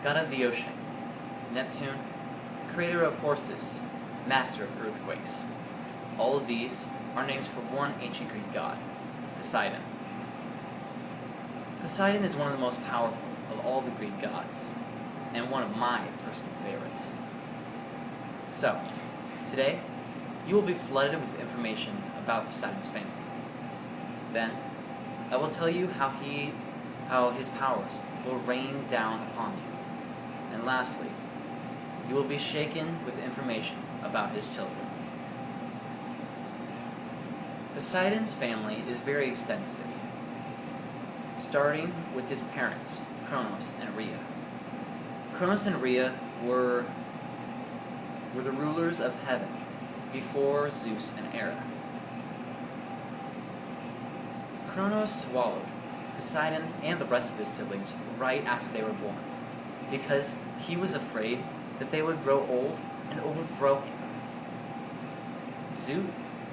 god of the ocean; Neptune, creator of horses, master of earthquakes. All of these are names for one ancient Greek god, Poseidon. Poseidon is one of the most powerful of all the Greek gods, and one of my personal favorites. So, today, you will be flooded with information about Poseidon's family. Then, I will tell you how his powers will rain down upon you. And lastly, you will be shaken with information about his children. Poseidon's family is very extensive, starting with his parents, Kronos and Rhea. Kronos and Rhea were the rulers of heaven before Zeus and Hera. Kronos swallowed Poseidon and the rest of his siblings right after they were born, because he was afraid that they would grow old and overthrow him.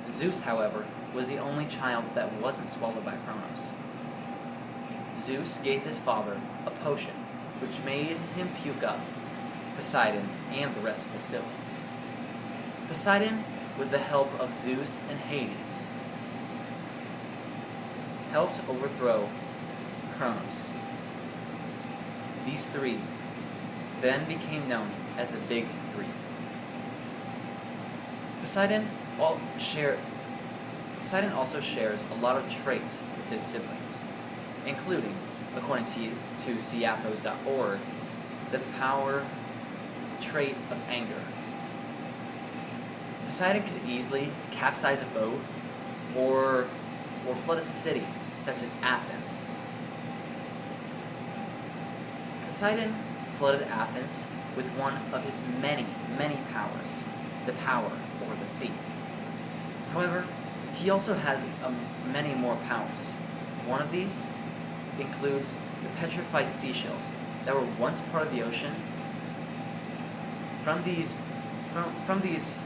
Zeus, however, was the only child that wasn't swallowed by Kronos. Zeus gave his father a potion which made him puke up Poseidon and the rest of his siblings. Poseidon, with the help of Zeus and Hades, helped overthrow Kronos. These three then became known as the Big Three. Poseidon also shares a lot of traits with his siblings, including, according to Seathos.org, the trait of anger. Poseidon could easily capsize a boat or flood a city, such as Athens. Poseidon flooded Athens with one of his many, many powers, the power over the sea. However, he also has many more powers. One of these includes the petrified seashells that were once part of the ocean. From these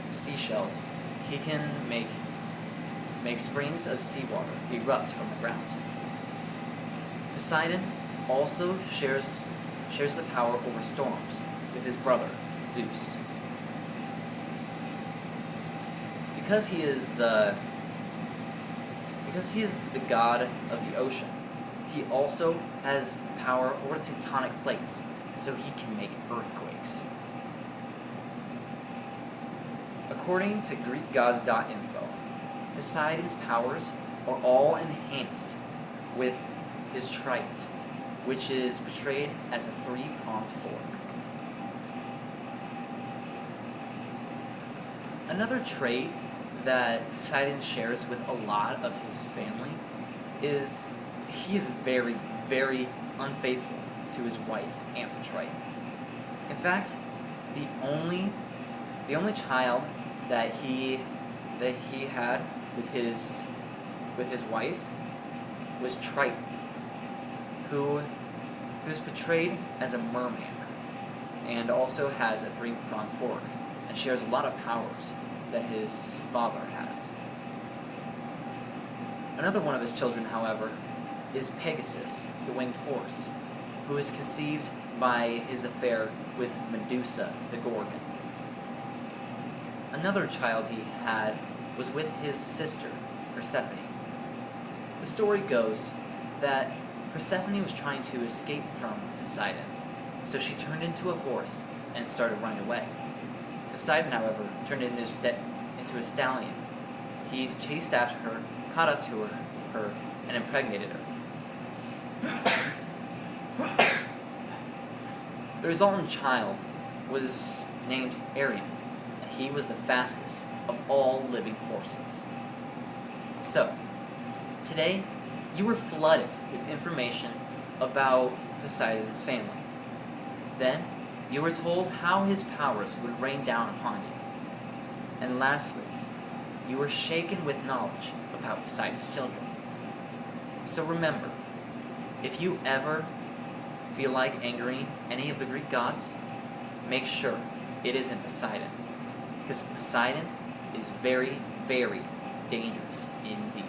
seashells, he can make springs of seawater erupt from the ground. Poseidon also shares the power over storms with his brother, Zeus. Because he is the god of the ocean, he also has power over tectonic plates, so he can make earthquakes. According to GreekGods.info, Poseidon's powers are all enhanced with his trident, which is portrayed as a three-pronged fork. Another trait that Poseidon shares with a lot of his family is he's very, very unfaithful to his wife, Amphitrite. In fact, the only child that he had with his wife was Triton, who is portrayed as a merman and also has a three-pronged fork and shares a lot of powers that his father has. Another one of his children, however, is Pegasus, the winged horse, who is conceived by his affair with Medusa, the Gorgon. Another child he had was with his sister, Persephone. The story goes that Persephone was trying to escape from Poseidon, so she turned into a horse and started running away. Poseidon, however, turned into a stallion. He chased after her, caught up to her, and impregnated her. The resultant child was named Arion, and he was the fastest of all living horses. So, today, you were flooded with information about Poseidon's family. Then, you were told how his powers would rain down upon you. And lastly, you were shaken with knowledge about Poseidon's children. So remember, if you ever feel like angering any of the Greek gods, make sure it isn't Poseidon, because Poseidon is very, very dangerous indeed.